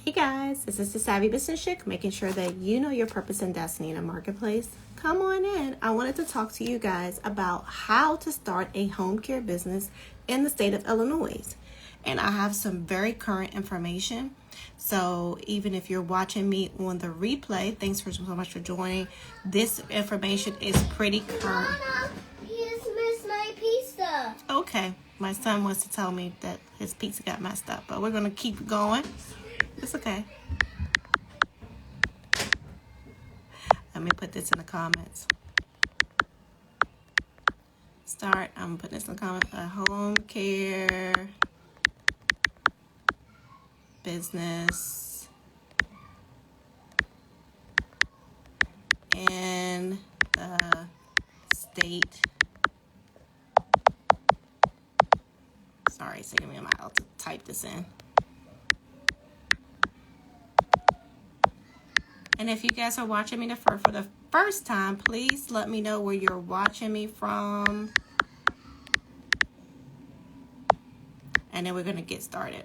Hey guys, this is the Savvy Business Chick, making sure that you know your purpose and destiny in a marketplace. Come on in. I wanted to talk to you guys about how to start a home care business in the state of Illinois. And I have some very current information. So even if you're watching me on the replay, thanks so much for joining. This information is pretty current. Mama, he's missed my pizza. Okay, my son wants to tell me that his pizza got messed up, but we're going to keep going. It's okay. Let me put this in the comments. I'm putting this in the comments. A home care business in the state. Sorry, it's taking me a while to type this in. And if you guys are watching me for the first time, please let me know where you're watching me from. And then we're going to get started.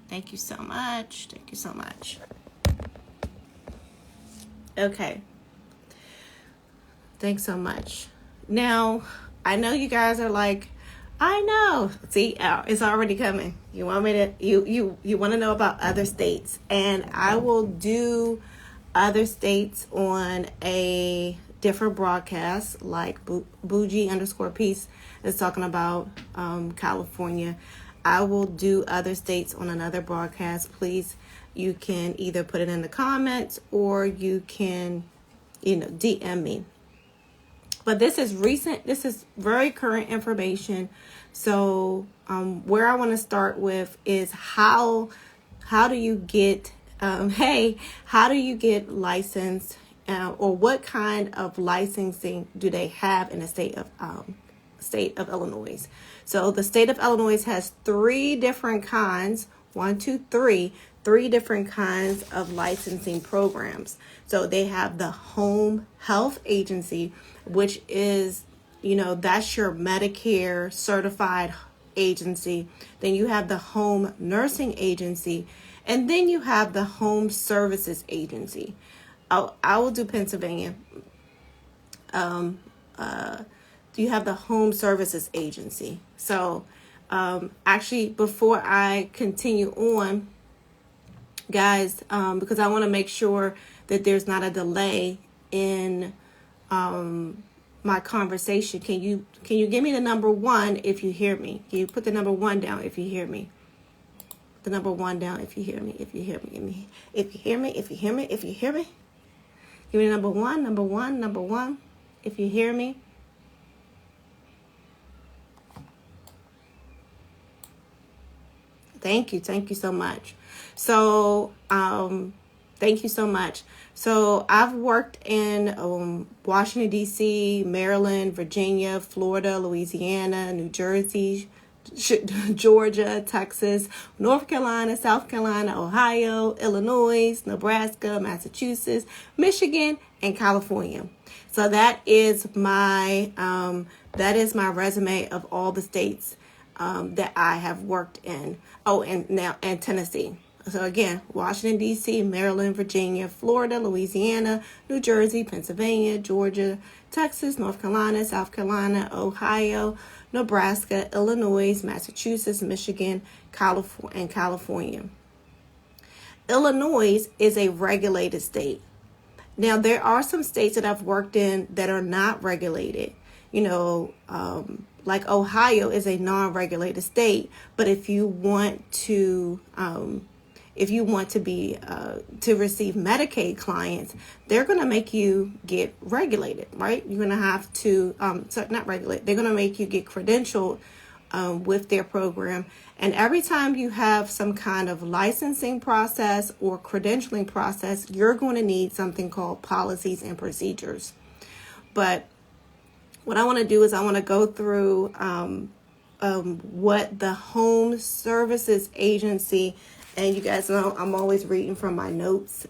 Thank you so much. Thank you so much. Okay. Thanks so much. Now, I know you guys are like, I know. See, it's already coming. You want me to? You want to know about other states, and I will do other states on a different broadcast. Like Bougie_Peace is talking about California. I will do other states on another broadcast. Please, you can either put it in the comments or you can, DM me. But this is recent. This is very current information. So where I want to start with is how do you get how do you get licensed, or what kind of licensing do they have in the state of Illinois? So the state of Illinois has three different kinds. Three different kinds of licensing programs. So they have the home health agency, which is, that's your Medicare certified agency. Then you have the home nursing agency, and then you have the home services agency. I will do Pennsylvania. You have the home services agency. So actually, before I continue on, guys, because I want to make sure that there's not a delay in my conversation. Can you give me the number 1 if you hear me? Can you put the number 1 down if you hear me? The number 1 down if you hear me. If you hear me. If you hear me. If you hear me. If you hear me. Give me number 1. Number 1. Number 1. If you hear me. Thank you. Thank you so much. So, thank you so much. So I've worked in Washington, D.C., Maryland, Virginia, Florida, Louisiana, New Jersey, Georgia, Texas, North Carolina, South Carolina, Ohio, Illinois, Nebraska, Massachusetts, Michigan, and California. So that is my resume of all the states that I have worked in. Oh, and Tennessee. So again, Washington, D.C., Maryland, Virginia, Florida, Louisiana, New Jersey, Pennsylvania, Georgia, Texas, North Carolina, South Carolina, Ohio, Nebraska, Illinois, Massachusetts, Michigan, and California. Illinois is a regulated state. Now, there are some states that I've worked in that are not regulated. Like Ohio is a non-regulated state, but if you want to receive Medicaid clients, they're going to make you get regulated, right? You're going to have to, not regulate, they're going to make you get credentialed with their program. And every time you have some kind of licensing process or credentialing process, you're going to need something called policies and procedures. But what I want to do is I want to go through what the home services agency, and you guys know I'm always reading from my notes,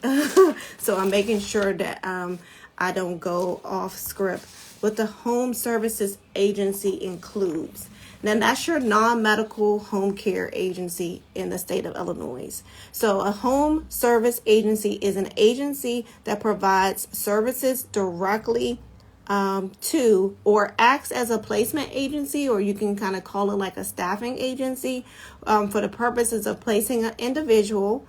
so I'm making sure that I don't go off script. What the home services agency includes. Now, that's your non-medical home care agency in the state of Illinois. So a home service agency is an agency that provides services directly to or acts as a placement agency, or you can kind of call it like a staffing agency for the purposes of placing an individual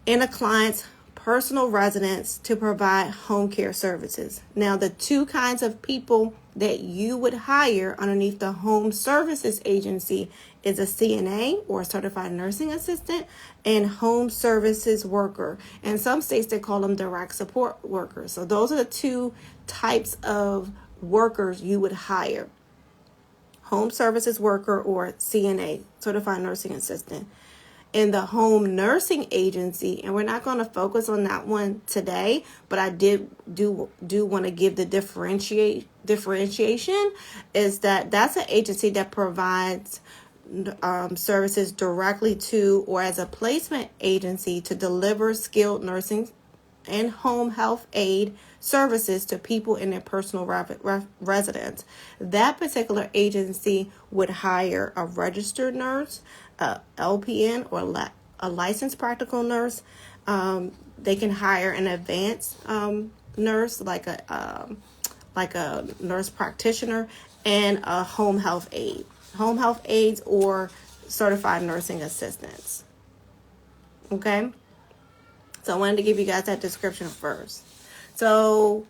in a client's personal residence to provide home care services. Now, the two kinds of people that you would hire underneath the home services agency is a CNA, or a certified nursing assistant, and home services worker. In some states, they call them direct support workers. So those are the two types of workers you would hire: home services worker or CNA, certified nursing assistant. In the home nursing agency, and we're not going to focus on that one today, but I do want to give the differentiation, is that's an agency that provides services directly to or as a placement agency to deliver skilled nursing and home health aid services to people in their personal residence. That particular agency would hire a registered nurse, a LPN, or a licensed practical nurse. They can hire an advanced nurse, like a nurse practitioner, and a home health aides, or certified nursing assistants. Okay. So I wanted to give you guys that description first. So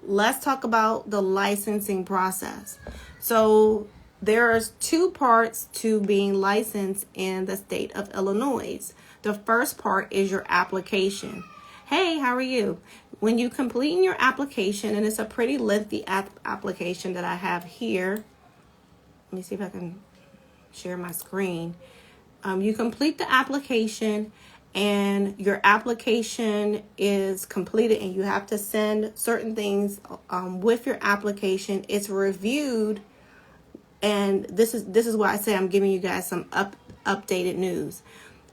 let's talk about the licensing process. So there's two parts to being licensed in the state of Illinois. The first part is your application. Hey, how are you? When you complete your application, and it's a pretty lengthy application that I have here. Let me see if I can share my screen. You complete the application, and your application is completed, and you have to send certain things with your application. It's reviewed, and this is why I say I'm giving you guys some updated news.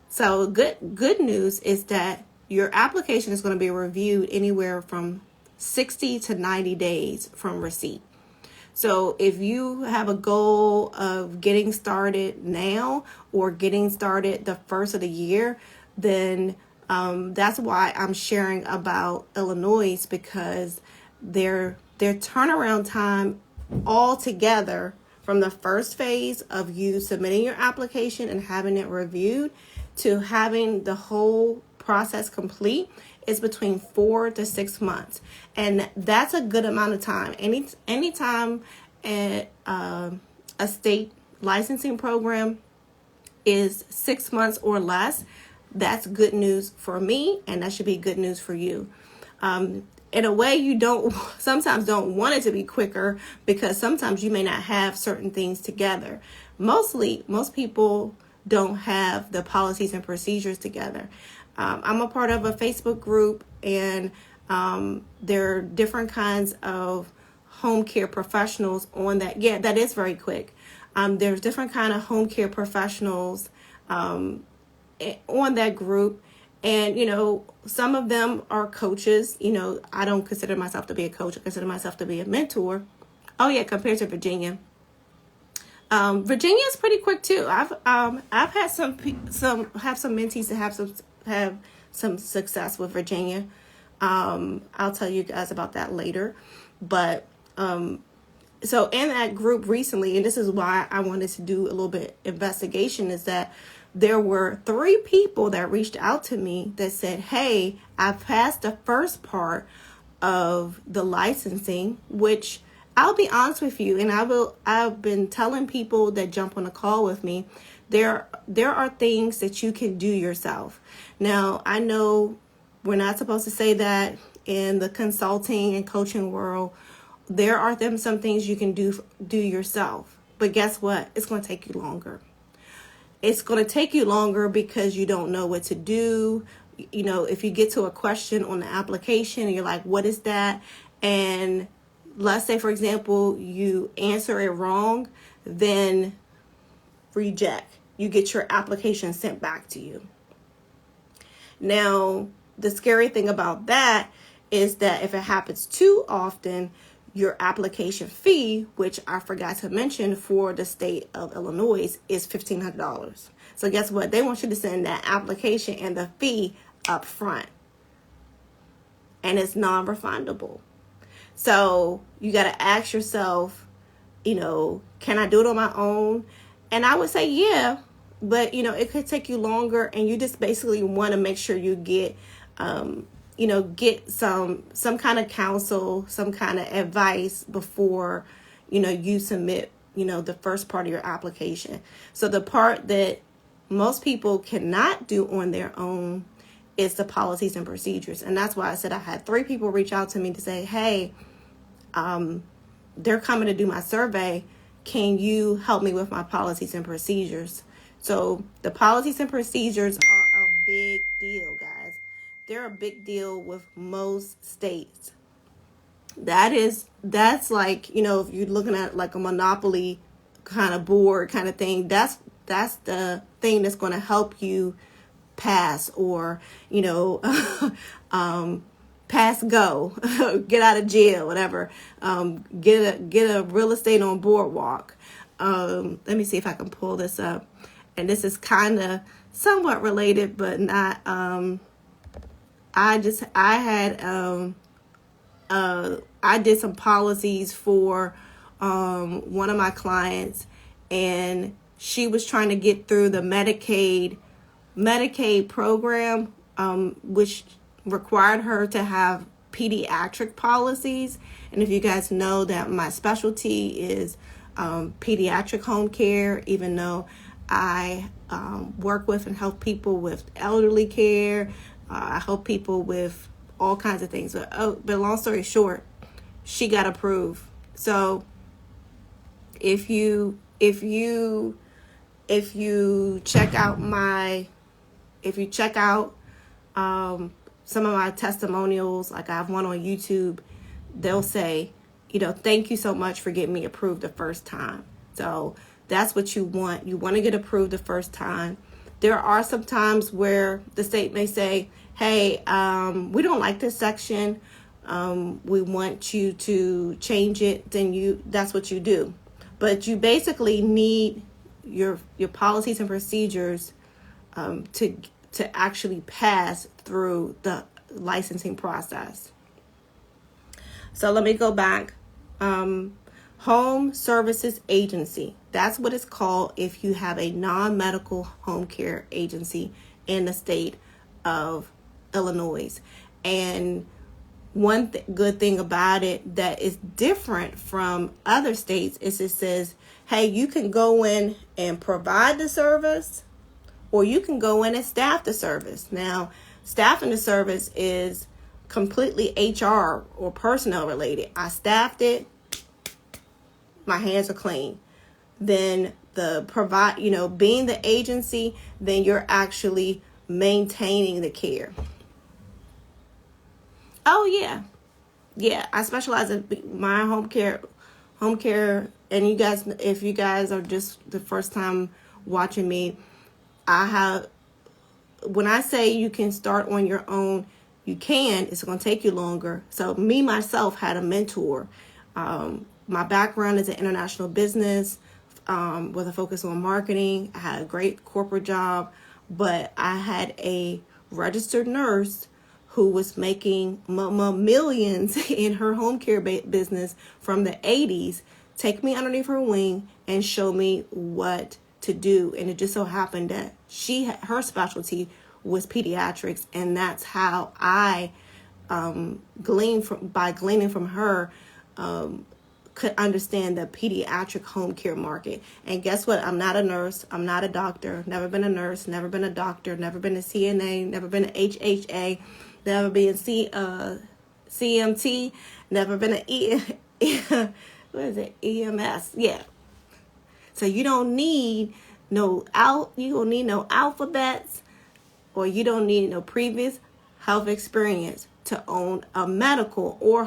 So good news is that your application is going to be reviewed anywhere from 60 to 90 days from receipt. So if you have a goal of getting started now or getting started the first of the year, then that's why I'm sharing about Illinois, because their turnaround time altogether from the first phase of you submitting your application and having it reviewed to having the whole process complete is between 4 to 6 months. And that's a good amount of time. Anytime a state licensing program is 6 months or less, that's good news for me, and that should be good news for you. In a way, you sometimes don't want it to be quicker, because sometimes you may not have certain things together. Most people don't have the policies and procedures together. I'm a part of a Facebook group, and there are different kinds of home care professionals on that. Yeah, that is very quick. There's different kind of home care professionals on that group. And, some of them are coaches. I don't consider myself to be a coach. I consider myself to be a mentor. Oh, yeah, compared to Virginia. Virginia is pretty quick, too. I've had some mentees that have some success with Virginia. I'll tell you guys about that later. But so in that group recently, and this is why I wanted to do a little bit investigation, is that there were 3 people that reached out to me that said, hey, I passed the first part of the licensing, which I'll be honest with you, and I've been telling people that jump on a call with me, there are things that you can do yourself. Now, I know we're not supposed to say that in the consulting and coaching world. There are some things you can do yourself, but guess what? It's going to take you longer. It's going to take you longer because you don't know what to do. If you get to a question on the application and you're like, what is that? And let's say, for example, you answer it wrong, then reject. You get your application sent back to you. Now, the scary thing about that is that if it happens too often, your application fee, which I forgot to mention for the state of Illinois, is $1,500. So guess what? They want you to send that application and the fee up front. And it's non-refundable. So you got to ask yourself, can I do it on my own? And I would say, yeah, but, it could take you longer, and you just basically want to make sure you get, get some kind of counsel, some kind of advice before, you submit, the first part of your application. So the part that most people cannot do on their own is the policies and procedures. And that's why I said I had 3 people reach out to me to say, hey, they're coming to do my survey. Can you help me with my policies and procedures? So the policies and procedures are a big deal, guys. They're a big deal with most states. That's like, if you're looking at like a monopoly kind of board kind of thing, that's the thing that's going to help you pass or, pass go, get out of jail, whatever, get a real estate on boardwalk. Let me see if I can pull this up. And this is kind of somewhat related, but not, I did some policies for, one of my clients, and she was trying to get through the Medicaid program, which required her to have pediatric policies. And if you guys know that my specialty is pediatric home care, even though I work with and help people with elderly care, I help people with all kinds of things. But long story short, she got approved. So if you check out some of my testimonials, like I have one on YouTube, they'll say, thank you so much for getting me approved the first time. So that's what you want. You want to get approved the first time. There are some times where the state may say, hey, we don't like this section. We want you to change it. Then that's what you do. But you basically need your policies and procedures to actually pass through the licensing process. So let me go back. Home Services Agency. That's what it's called if you have a non-medical home care agency in the state of Illinois. And one good thing about it that is different from other states is it says, hey, you can go in and provide the service, or you can go in and staff the service. Now, staffing the service is completely HR or personnel related. I staffed it. My hands are clean. Then being the agency, then you're actually maintaining the care. Oh yeah. Yeah, I specialize in my home care, and you guys, if you guys are just the first time watching me, when I say you can start on your own, you can. It's going to take you longer. So me, myself, had a mentor. My background is in international business with a focus on marketing. I had a great corporate job, but I had a registered nurse who was making millions in her home care business from the 80s, take me underneath her wing and show me what to do. And it just so happened that her specialty was pediatrics, and that's how I gleaning from her could understand the pediatric home care market. And guess what? I'm not a nurse. I'm not a doctor. Never been a nurse. Never been a doctor. Never been a CNA. Never been an HHA. Never been CMT. Never been EMS. Yeah. So you don't need no alphabets, or you don't need no previous health experience to own a medical or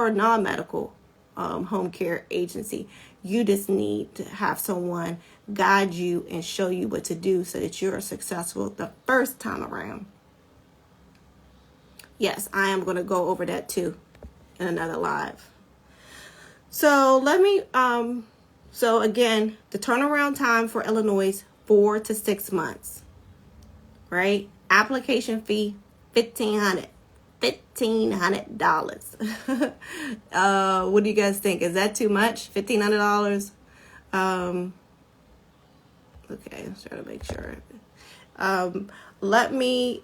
non-medical home care agency. You just need to have someone guide you and show you what to do so that you're successful the first time around. Yes, I am going to go over that too in another live. So let me, so again, the turnaround time for Illinois, 4 to 6 months, right? Application fee, $1,500. What do you guys think? Is that too much? $1,500? Okay, I'm trying to make sure. Let me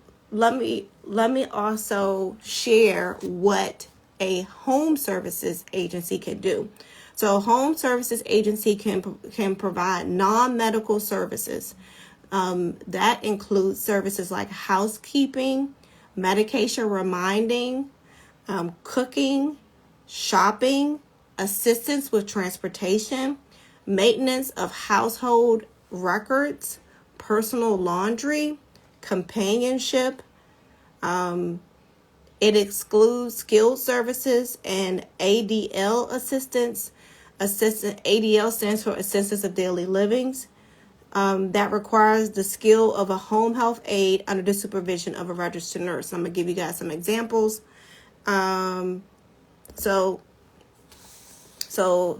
also share what a home services agency can do. So, a home services agency can provide non-medical services. That includes services like housekeeping, medication reminding, cooking, shopping, assistance with transportation, maintenance of household records, personal laundry, companionship. It excludes skilled services and ADL assistance. ADL stands for Assistance of Daily Livings. That requires the skill of a home health aide under the supervision of a registered nurse. I'm going to give you guys some examples. So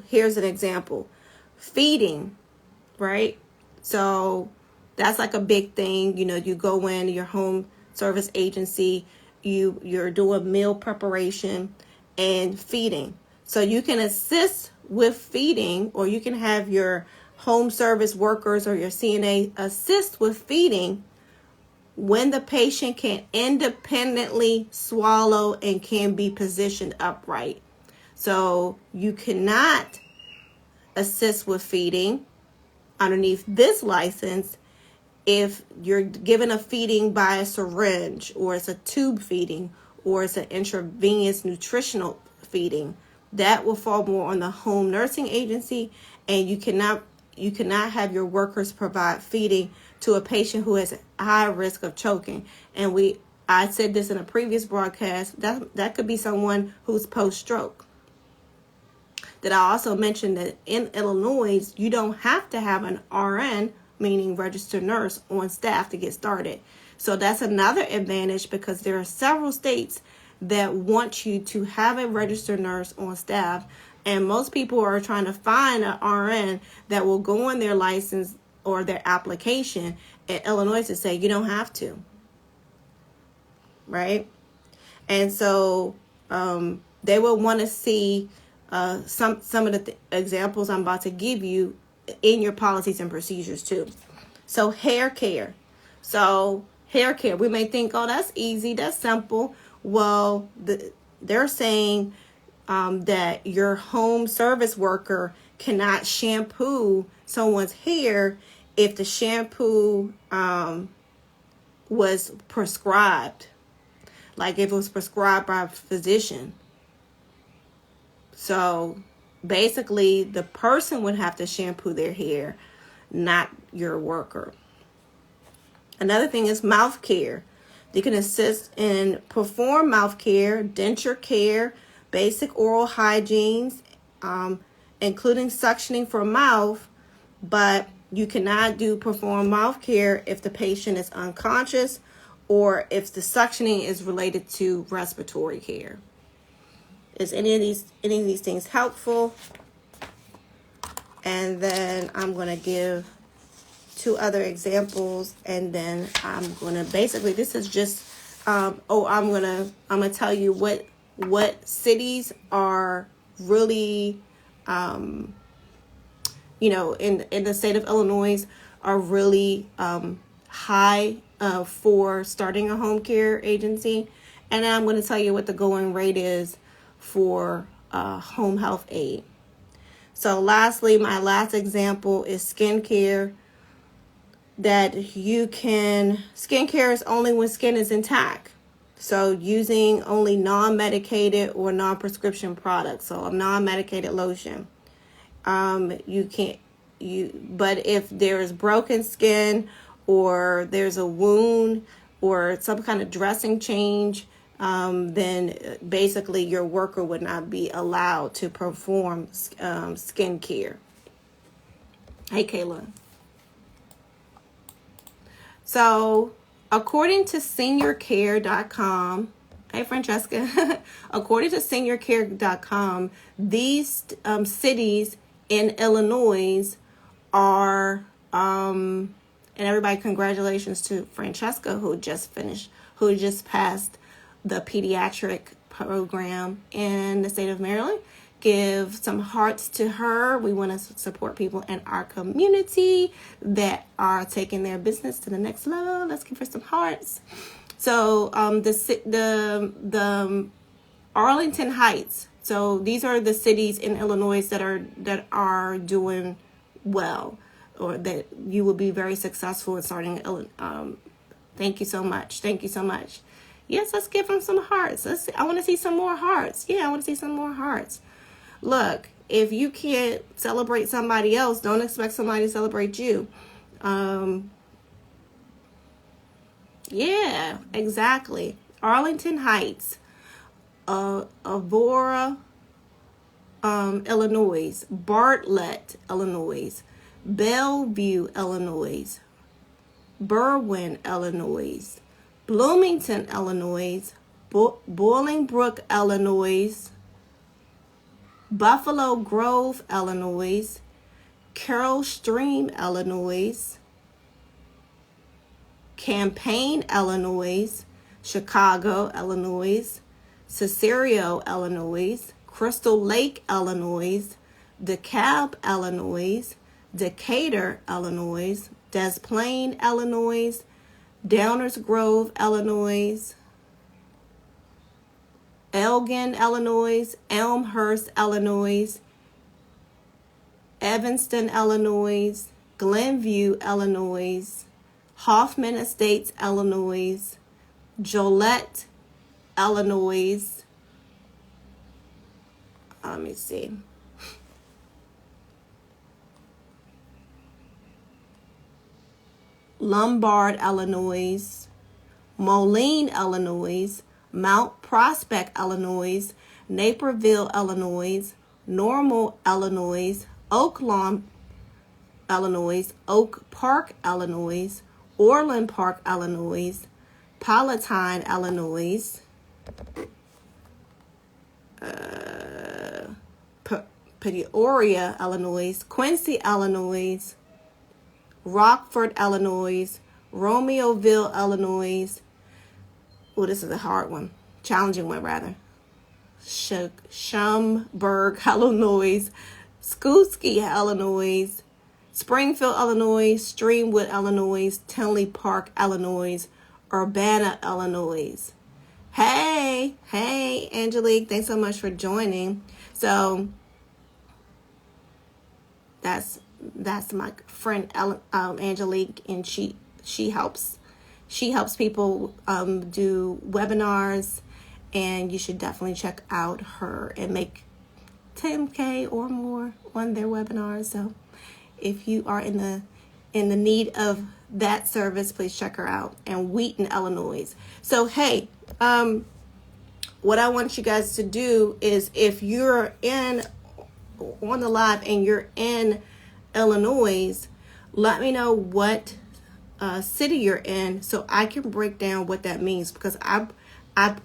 here's an example. Feeding, right? So that's like a big thing. You know, you go in your home service agency, you're doing meal preparation and feeding. So you can assist with feeding, or you can have your home service workers or your CNA assist with feeding when the patient can independently swallow and can be positioned upright. So you cannot assist with feeding underneath this license if you're given a feeding by a syringe, or it's a tube feeding, or it's an intravenous nutritional feeding. That will fall more on the home nursing agency, and you cannot have your workers provide feeding to a patient who has a high risk of choking. And I said this in a previous broadcast, that could be someone who's post-stroke. That I also mentioned that in Illinois, you don't have to have an RN, meaning registered nurse, on staff to get started. So that's another advantage, because there are several states that want you to have a registered nurse on staff. And most people are trying to find an RN that will go on their license or their application in Illinois to say you don't have to. Right? And so they will want to see some of the examples I'm about to give you in your policies and procedures too. So hair care. We may think, oh, that's easy, that's simple. Well, they're saying that your home service worker cannot shampoo someone's hair if the shampoo was prescribed, like if it was prescribed by a physician. So basically, the person would have to shampoo their hair, not your worker. Another thing is mouth care. They can assist in perform mouth care, denture care, basic oral hygienes, including suctioning for mouth, but you cannot perform mouth care if the patient is unconscious or if the suctioning is related to respiratory care. Is any of these things helpful? And then I'm going to give 2 other examples, and then I'm going to basically, this is just I'm going to tell you what cities are really in the state of Illinois are really high for starting a home care agency, and then I'm going to tell you what the going rate is for home health aid. So lastly, my last example is skincare. Skincare is only when skin is intact. So using only non-medicated or non-prescription products. So a non-medicated lotion. But if there is broken skin or there's a wound or some kind of dressing change, then basically your worker would not be allowed to perform skin care. Hey, Kayla. So according to seniorcare.com, Hey, Francesca. According to seniorcare.com, these cities in Illinois are, and everybody, congratulations to Francesca, who just passed the pediatric program in the state of Maryland. Give some hearts to her. We want to support people in our community that are taking their business to the next level. Let's give her some hearts. So the Arlington Heights. So these are the cities in Illinois that are doing well, or that you will be very successful in starting. Thank you so much. Thank you so much. Yes, let's give them some hearts. I want to see some more hearts. Yeah, I want to see some more hearts. Look, if you can't celebrate somebody else, don't expect somebody to celebrate you. Yeah, exactly. Arlington Heights, Aurora, Illinois, Bartlett, Illinois, Bellevue, Illinois, Berwyn, Illinois, Bloomington, Illinois, Bolingbrook, Illinois, Buffalo Grove, Illinois, Carroll Stream, Illinois, Champaign, Illinois, Chicago, Illinois, Cicero, Illinois, Crystal Lake, Illinois, DeKalb, Illinois, Decatur, Illinois, Des Plaines, Illinois, Downers Grove, Illinois, Elgin, Illinois, Elmhurst, Illinois, Evanston, Illinois, Glenview, Illinois, Hoffman Estates, Illinois, Joliet, Illinois. Let me see. Lombard, Illinois, Moline, Illinois, Mount Prospect, Illinois, Naperville, Illinois, Normal, Illinois, Oak Lawn, Illinois, Oak Park, Illinois, Orland Park, Illinois, Palatine, Illinois, Peoria, Illinois, Quincy, Illinois, Rockford, Illinois, Romeoville, Illinois. Oh, this is a hard one. Challenging one, rather. Schaumburg, Illinois, Skootski, Illinois, Springfield, Illinois, Streamwood, Illinois, Tinley Park, Illinois, Urbana, Illinois. Hey, Angelique, thanks so much for joining. So that's my friend Angelique, and she helps people do webinars, and you should definitely check out her and make $10K or more on their webinars. So if you are in the need of that service, please check her out. And Wheaton, Illinois. So hey, what I want you guys to do is, if you're on the live and you're in Illinois, let me know what city you're in, so I can break down what that means, because I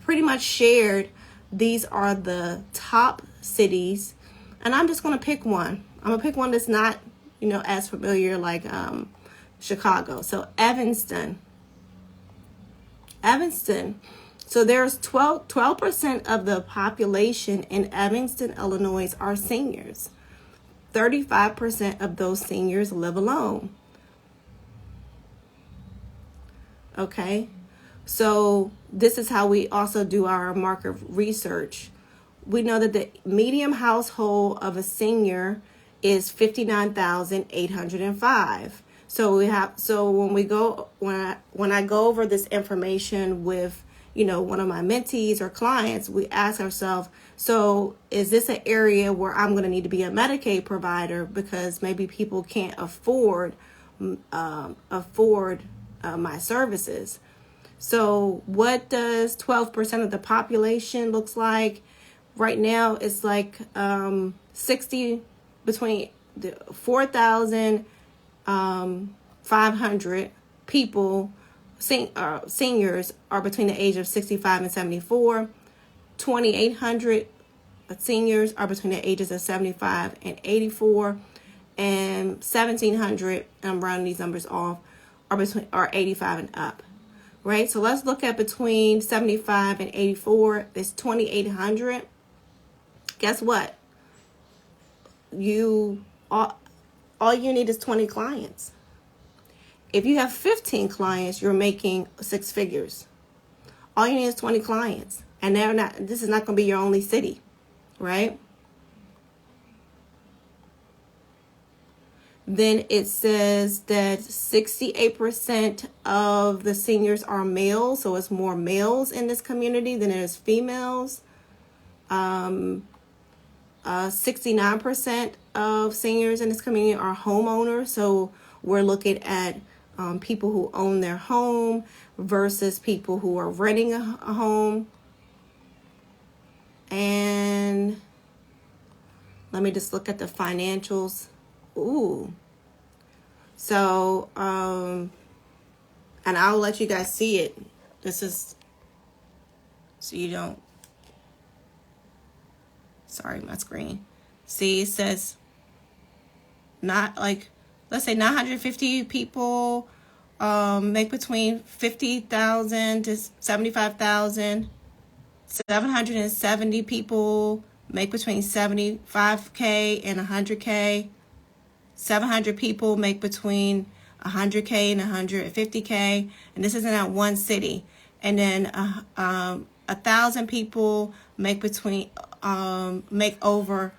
pretty much shared these are the top cities, and I'm just going to pick one. I'm going to pick one that's not, as familiar, like Chicago. So Evanston. So there's 12% of the population in Evanston, Illinois are seniors. 35% of those seniors live alone. Okay, so this is how we also do our market research. We know that the median household of a senior is 59,805. So when I go over this information with one of my mentees or clients, we ask ourselves, so is this an area where I'm going to need to be a Medicaid provider, because maybe people can't afford my services? So what does 12% of the population looks like? Right now, it's like 60 between 4,500 people seniors are between the age of 65 and 74. 2,800 seniors are between the ages of 75 and 84. And 1,700, I'm rounding these numbers off, are 85 and up. Right? So let's look at between 75 and 84. It's 2,800. Guess what? All you need is 20 clients. If you have 15 clients, you're making 6 figures. All you need is 20 clients. And this is not going to be your only city, right? Then it says that 68% of the seniors are males, so it's more males in this community than it is females. 69% of seniors in this community are homeowners, so we're looking at people who own their home versus people who are renting a home. And let me just look at the financials. Ooh. So, and I'll let you guys see it. This is, so you don't, sorry, my screen. See, it says, let's say 950 people make between 50,000 to 75,000. 770 people make between 75K and 100K. 700 people make between 100K and 150K. And this is in that one city. And then 1,000 people make between make over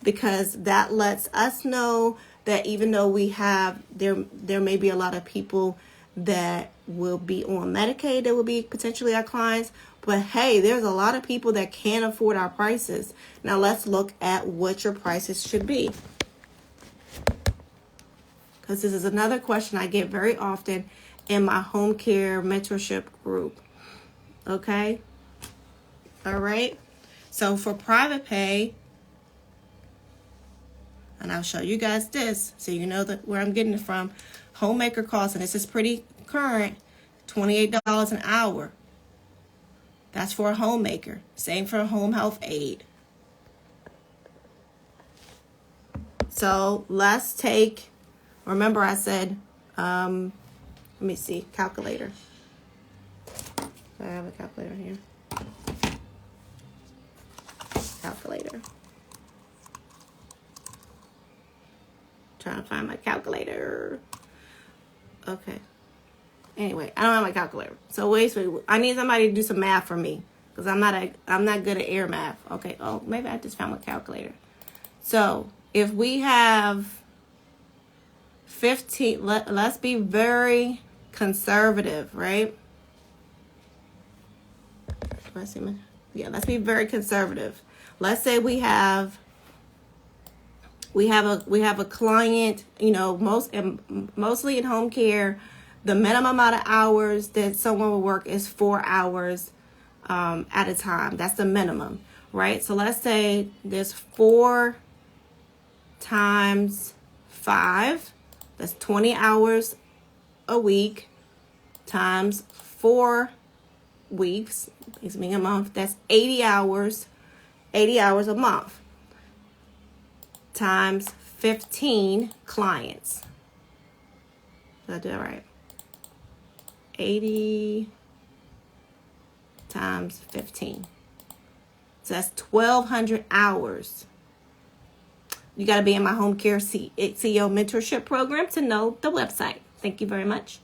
because that lets us know that even though we have there may be a lot of people that will be on Medicaid that will be potentially our clients, but hey, there's a lot of people that can't afford our prices. Now let's look at what your prices should be, because this is another question I get very often in my home care mentorship group. Okay, all right, so for private pay, and I'll show you guys this so you know where I'm getting it from. Homemaker costs, and this is pretty current, $28 an hour. That's for a homemaker. Same for a home health aide. So let's take, remember I said, let me see, calculator. I have a calculator here. Calculator. Trying to find my calculator. Okay. Anyway, I don't have my calculator. So wait, I need somebody to do some math for me because I'm not good at air math. Okay. Oh, maybe I just found my calculator. So if we have 15, let's be very conservative, right? Let's be very conservative. Let's say we have a client, you know, mostly in home care, the minimum amount of hours that someone will work is 4 hours at a time. That's the minimum, right? So let's say there's 4 times 5, that's 20 hours a week, times 4 weeks, makes me a month, that's 80 hours a month, times 15 clients. Did I do that right? 80 times 15. So that's 1,200 hours. You got to be in my home care CEO mentorship program to know the website. Thank you very much.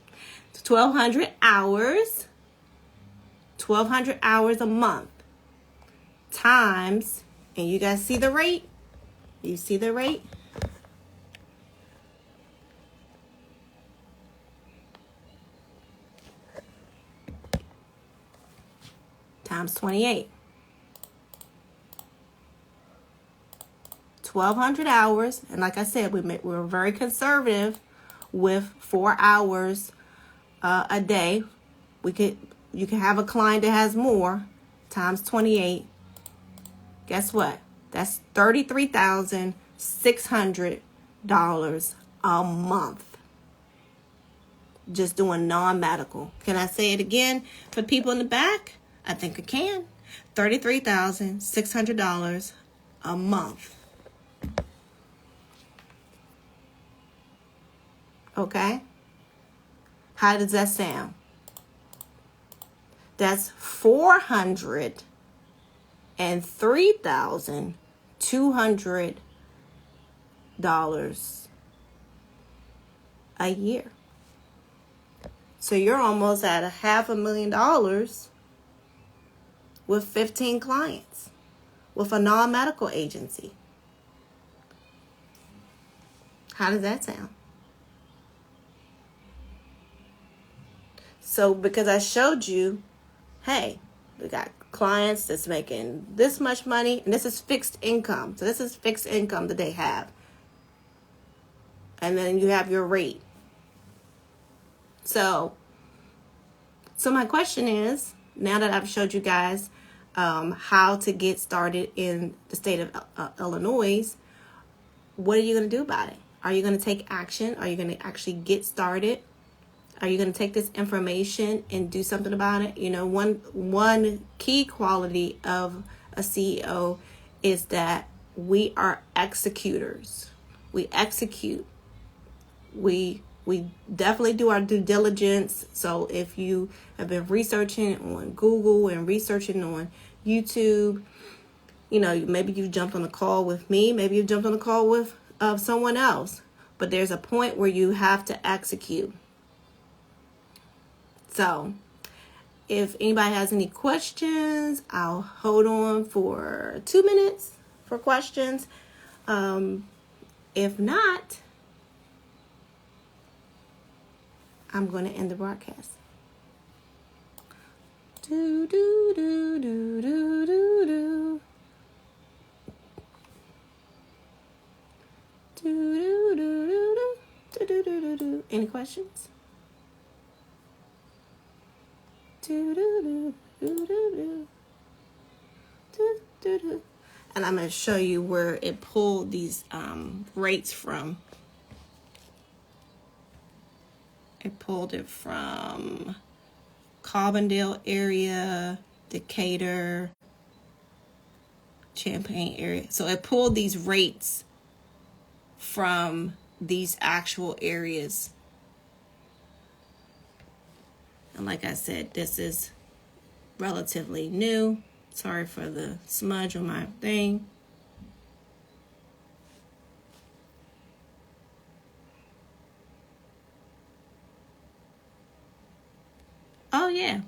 1,200 hours. 1,200 hours a month times, and you guys see the rate? You see the rate? Times 28. 1,200 hours, and like I said, we're very conservative with 4 hours a day. You can have a client that has more, times 28. Guess what? That's $33,600 a month. Just doing non-medical. Can I say it again for people in the back? I think I can. $33,600 a month. Okay? How does that sound? That's $403,200 a year. So you're almost at $500,000 with 15 clients with a non-medical agency. How does that sound? So because I showed you, hey, we got clients that's making this much money, and this is fixed income. So this is fixed income that they have. And then you have your rate. So my question is, now that I've showed you guys how to get started in the state of Illinois, what are you going to do about it? Are you going to take action? Are you going to actually get started? Are you going to take this information and do something about it? You know, one key quality of a CEO is that we are executors. We execute. We definitely do our due diligence. So if you have been researching on Google and researching on YouTube, you know, maybe you jumped on a call with me, maybe you jumped on a call with someone else, but there's a point where you have to execute. So if anybody has any questions, I'll hold on for 2 minutes for questions. If not, I'm going to end the broadcast. Do, do, do, do, do, do, do. Do, do, do, do, do, do, do, do, do. Any questions? Do, do, do, do, do, do, do, do. And I'm going to show you where it pulled these rates from. It pulled it from Carbondale area, Decatur, Champaign area. So it pulled these rates from these actual areas. And like I said, this is relatively new. Sorry for the smudge on my thing. Oh, yeah.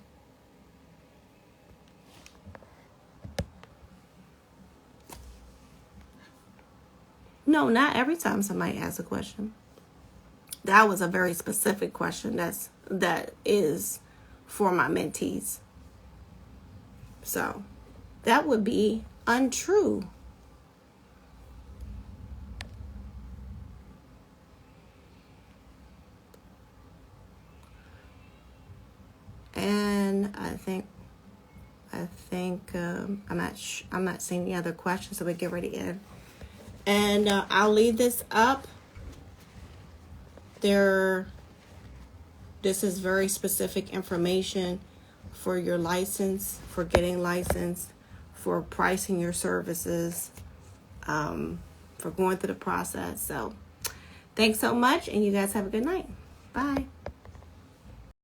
No, not every time somebody asks a question. That was a very specific question that is for my mentees. So that would be untrue. And I think I'm not seeing any other questions, so we get ready to end. And I'll leave this up. This is very specific information for your license, for getting licensed, for pricing your services, for going through the process. So thanks so much, and you guys have a good night. Bye.